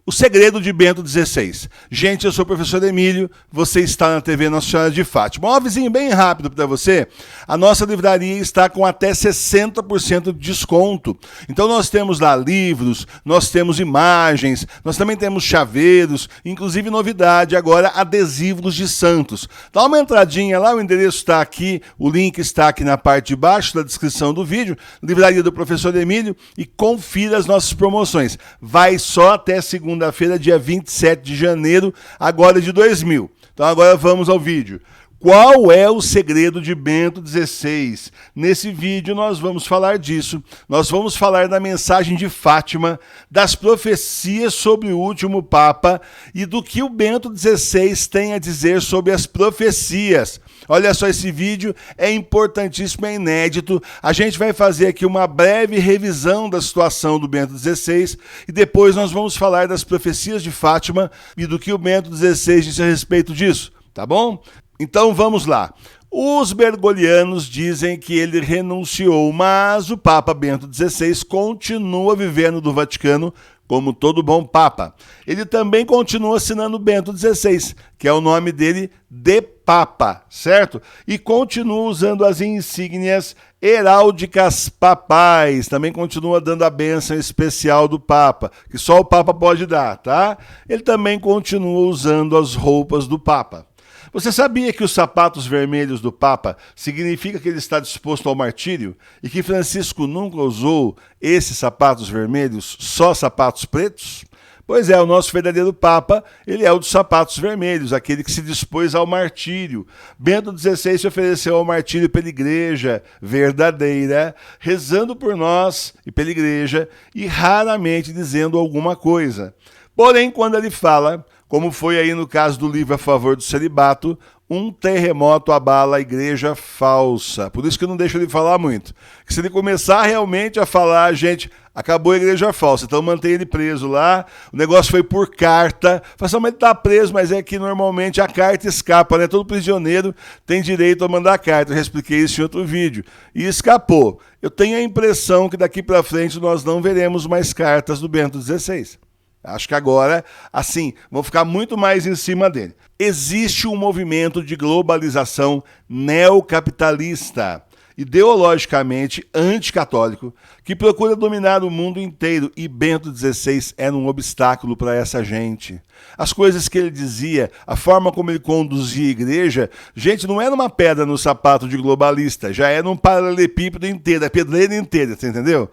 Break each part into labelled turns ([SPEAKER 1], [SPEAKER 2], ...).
[SPEAKER 1] O segredo de Bento XVI. Gente, eu sou o professor Emílio, você está na TV Nossa Senhora de Fátima. Um avisinho bem rápido para você, a nossa livraria está com até 60% de desconto. Então nós temos lá livros, nós temos imagens, nós também temos chaveiros, inclusive novidade agora, adesivos de santos. Dá uma entradinha lá, o endereço está aqui, o link está aqui na parte de baixo da descrição do vídeo, livraria do professor Emílio, e confira as nossas promoções. Vai só até segunda-feira, dia 27 de janeiro, agora de 2000. Então agora vamos ao vídeo. Qual é o segredo de Bento XVI? Nesse vídeo nós vamos falar disso. Nós vamos falar da mensagem de Fátima, das profecias sobre o último Papa e do que o Bento XVI tem a dizer sobre as profecias. Olha só, esse vídeo é importantíssimo, é inédito. A gente vai fazer aqui uma breve revisão da situação do Bento XVI e depois nós vamos falar das profecias de Fátima e do que o Bento XVI disse a respeito disso, tá bom? Então vamos lá. Os bergoglianos dizem que ele renunciou, mas o Papa Bento XVI continua vivendo do Vaticano como todo bom Papa. Ele também continua assinando Bento XVI, que é o nome dele de Papa, certo? E continua usando as insígnias heráldicas papais, também continua dando a bênção especial do Papa, que só o Papa pode dar, tá? Ele também continua usando as roupas do Papa. Você sabia que os sapatos vermelhos do Papa significa que ele está disposto ao martírio e que Francisco nunca usou esses sapatos vermelhos, só sapatos pretos? Pois é, o nosso verdadeiro Papa, ele é o dos sapatos vermelhos, aquele que se dispôs ao martírio. Bento XVI se ofereceu ao martírio pela igreja verdadeira, rezando por nós e pela igreja e raramente dizendo alguma coisa. Porém, quando ele fala, como foi aí no caso do livro A Favor do Celibato, um terremoto abala a igreja falsa. Por isso que eu não deixo ele falar muito. Porque se ele começar realmente a falar, gente, acabou a igreja falsa, então mantém ele preso lá. O negócio foi por carta. Fala assim, mas ele está preso, mas é que normalmente a carta escapa, né? Todo prisioneiro tem direito a mandar carta. Eu já expliquei isso em outro vídeo. E escapou. Eu tenho a impressão que daqui para frente nós não veremos mais cartas do Bento XVI. Acho que agora, assim, vão ficar muito mais em cima dele. Existe um movimento de globalização neocapitalista, ideologicamente anticatólico, que procura dominar o mundo inteiro, e Bento XVI era um obstáculo para essa gente. As coisas que ele dizia, a forma como ele conduzia a igreja, gente, não era uma pedra no sapato de globalista, já era um paralelepípedo inteiro, a pedreira inteira, você entendeu?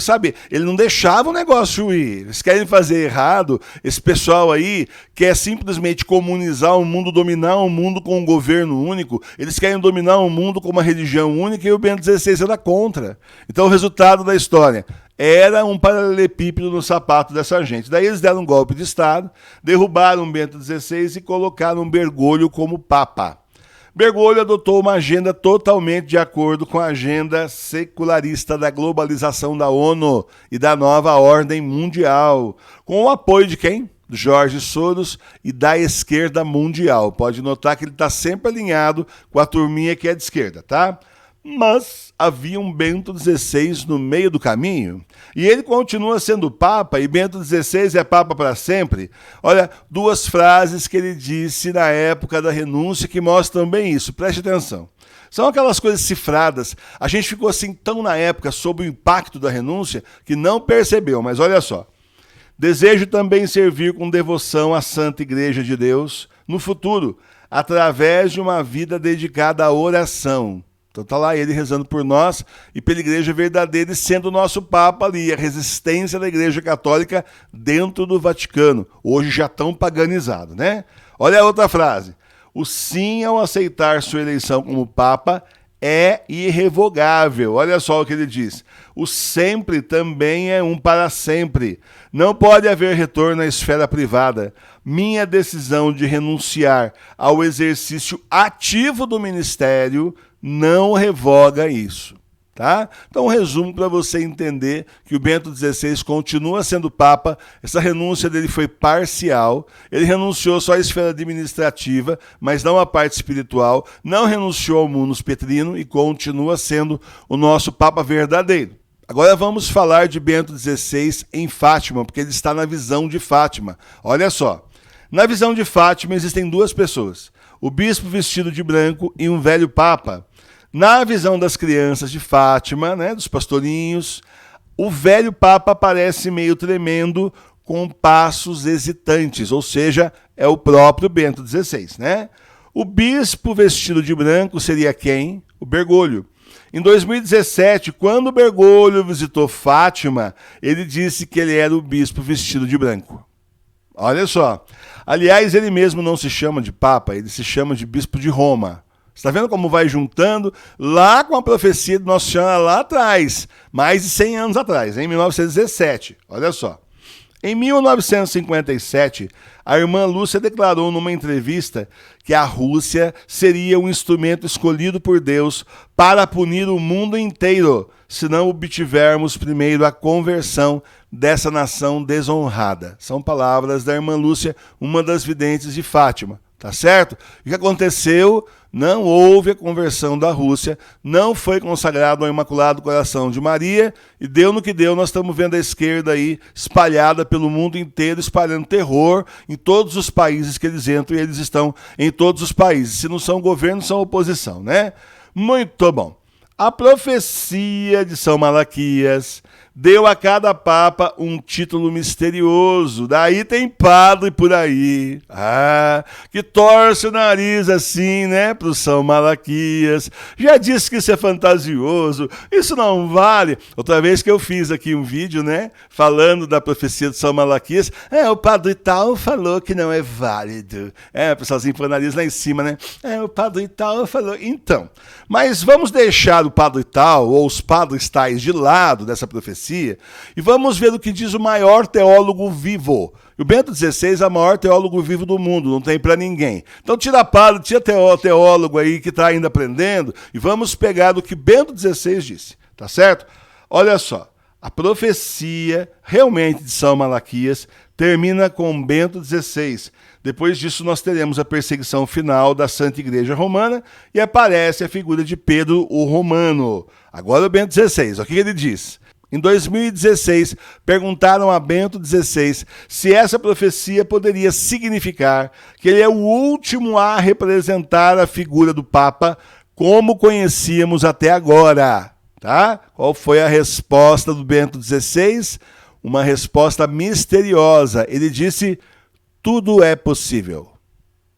[SPEAKER 1] Sabe, ele não deixava o negócio ir. Eles querem fazer errado, esse pessoal aí quer simplesmente comunizar o mundo, dominar o mundo com um governo único, eles querem dominar o mundo com uma religião única, e o Bento XVI era contra. Então o resultado da história era um paralelepípedo no sapato dessa gente. Daí eles deram um golpe de Estado, derrubaram Bento XVI e colocaram Bergoglio como Papa. Bergoglio adotou uma agenda totalmente de acordo com a agenda secularista da globalização da ONU e da nova ordem mundial, com o apoio de quem? Do Jorge Soros e da esquerda mundial. Pode notar que ele está sempre alinhado com a turminha que é de esquerda, tá? Mas havia um Bento XVI no meio do caminho, e ele continua sendo Papa, e Bento XVI é Papa para sempre. Olha, duas frases que ele disse na época da renúncia que mostram bem isso, preste atenção. São aquelas coisas cifradas, a gente ficou assim tão na época sob o impacto da renúncia que não percebeu, mas olha só. Desejo também servir com devoção à Santa Igreja de Deus no futuro, através de uma vida dedicada à oração. Então está lá ele rezando por nós e pela igreja verdadeira, e sendo o nosso Papa ali, a resistência da igreja católica dentro do Vaticano, hoje já tão paganizado, né? Olha a outra frase. O sim ao aceitar sua eleição como Papa é irrevogável. Olha só o que ele diz. O sempre também é um para sempre. Não pode haver retorno à esfera privada. Minha decisão de renunciar ao exercício ativo do ministério não revoga isso, tá? Então, um resumo para você entender que o Bento XVI continua sendo Papa. Essa renúncia dele foi parcial, ele renunciou só à esfera administrativa, mas não à parte espiritual, não renunciou ao munus petrino e continua sendo o nosso Papa verdadeiro. Agora vamos falar de Bento XVI em Fátima, porque ele está na visão de Fátima. Olha só, na visão de Fátima existem duas pessoas, o bispo vestido de branco e um velho papa. Na visão das crianças de Fátima, né, dos pastorinhos, o velho papa aparece meio tremendo, com passos hesitantes, ou seja, é o próprio Bento XVI, né? O bispo vestido de branco seria quem? O Bergoglio. Em 2017, quando o Bergoglio visitou Fátima, ele disse que ele era o bispo vestido de branco. Olha só. Aliás, ele mesmo não se chama de papa, ele se chama de bispo de Roma. Você está vendo como vai juntando lá com a profecia de Nossa Senhora lá atrás, mais de 100 anos atrás, em 1917. Olha só. Em 1957, a irmã Lúcia declarou numa entrevista que a Rússia seria um instrumento escolhido por Deus para punir o mundo inteiro, se não obtivermos primeiro a conversão dessa nação desonrada. São palavras da irmã Lúcia, uma das videntes de Fátima. Tá certo? O que aconteceu? Não houve a conversão da Rússia, não foi consagrado ao Imaculado Coração de Maria, e deu no que deu. Nós estamos vendo a esquerda aí espalhada pelo mundo inteiro, espalhando terror em todos os países que eles entram, e eles estão em todos os países. Se não são governo, são oposição, né? Muito bom. A profecia de São Malaquias deu a cada papa um título misterioso. Daí tem padre por aí, que torce o nariz assim, né, pro São Malaquias. Já disse que isso é fantasioso, isso não vale. Outra vez que eu fiz aqui um vídeo, né, falando da profecia de São Malaquias, o padre tal falou que não é válido. O pessoalzinho põe o nariz lá em cima, né? O padre tal falou. Então, mas vamos deixar o padre tal ou os padres tais de lado dessa profecia e vamos ver o que diz o maior teólogo vivo. E o Bento XVI é o maior teólogo vivo do mundo, não tem para ninguém. Então tira padre, tira teólogo aí que está ainda aprendendo e vamos pegar o que Bento XVI disse, tá certo? Olha só, a profecia realmente de São Malaquias termina com Bento XVI. Depois disso nós teremos a perseguição final da Santa Igreja Romana e aparece a figura de Pedro o Romano. Agora o Bento XVI, o que ele diz? Em 2016, perguntaram a Bento XVI se essa profecia poderia significar que ele é o último a representar a figura do Papa como conhecíamos até agora. Tá? Qual foi a resposta do Bento XVI? Uma resposta misteriosa. Ele disse: tudo é possível.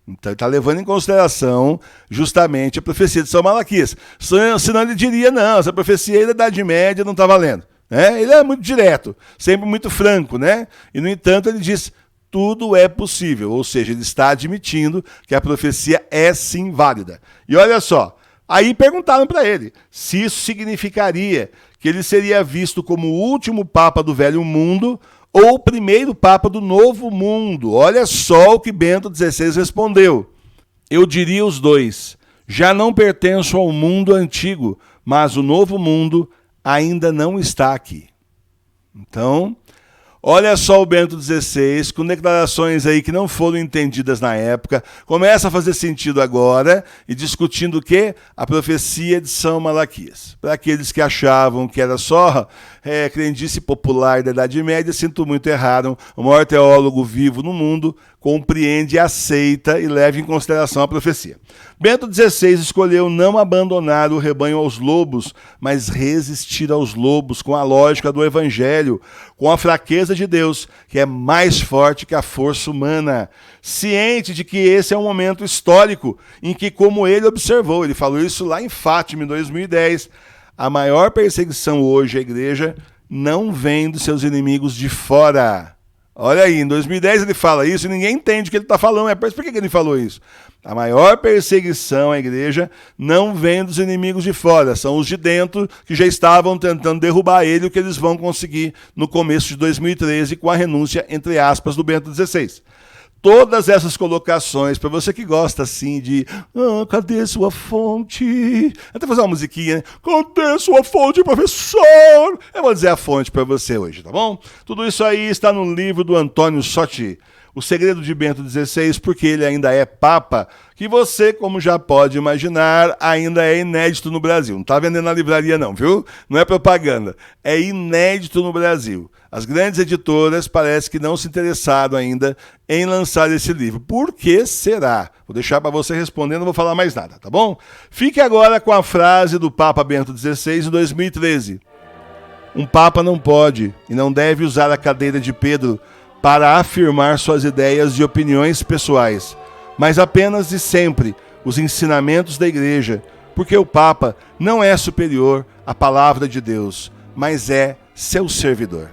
[SPEAKER 1] Então ele está levando em consideração justamente a profecia de São Malaquias. Senão ele diria, não, essa profecia aí da Idade Média não está valendo. Ele é muito direto, sempre muito franco, né? E, no entanto, ele diz, tudo é possível. Ou seja, ele está admitindo que a profecia é sim válida. E olha só, aí perguntaram para ele se isso significaria que ele seria visto como o último Papa do Velho Mundo ou o primeiro Papa do Novo Mundo. Olha só o que Bento XVI respondeu. Eu diria os dois. Já não pertenço ao mundo antigo, mas o novo mundo ainda não está aqui. Então, olha só o Bento XVI, com declarações aí que não foram entendidas na época, começa a fazer sentido agora, e discutindo o quê? A profecia de São Malaquias. Para aqueles que achavam que era só crendice popular da Idade Média, sinto muito, erraram. O maior teólogo vivo no mundo compreende, aceita e leva em consideração a profecia. Bento XVI escolheu não abandonar o rebanho aos lobos, mas resistir aos lobos com a lógica do Evangelho, com a fraqueza de Deus, que é mais forte que a força humana. Ciente de que esse é um momento histórico em que, como ele observou, ele falou isso lá em Fátima, em 2010, a maior perseguição hoje à igreja não vem dos seus inimigos de fora. Olha aí, em 2010 ele fala isso e ninguém entende o que ele está falando. Mas por que ele falou isso? A maior perseguição à igreja não vem dos inimigos de fora, são os de dentro que já estavam tentando derrubar ele, o que eles vão conseguir no começo de 2013 com a renúncia, entre aspas, do Bento XVI. Todas essas colocações, para você que gosta assim de cadê sua fonte? Até fazer uma musiquinha, né? Cadê sua fonte, professor? Eu vou dizer a fonte para você hoje, tá bom? Tudo isso aí está no livro do Antônio Sotti, O Segredo de Bento XVI, porque ele ainda é Papa, que você, como já pode imaginar, ainda é inédito no Brasil. Não está vendendo na livraria não, viu? Não é propaganda. É inédito no Brasil. As grandes editoras parece que não se interessaram ainda em lançar esse livro. Por que será? Vou deixar para você responder, não vou falar mais nada, tá bom? Fique agora com a frase do Papa Bento XVI em 2013. Um Papa não pode e não deve usar a cadeira de Pedro para afirmar suas ideias e opiniões pessoais, mas apenas e sempre os ensinamentos da Igreja, porque o Papa não é superior à palavra de Deus, mas é seu servidor.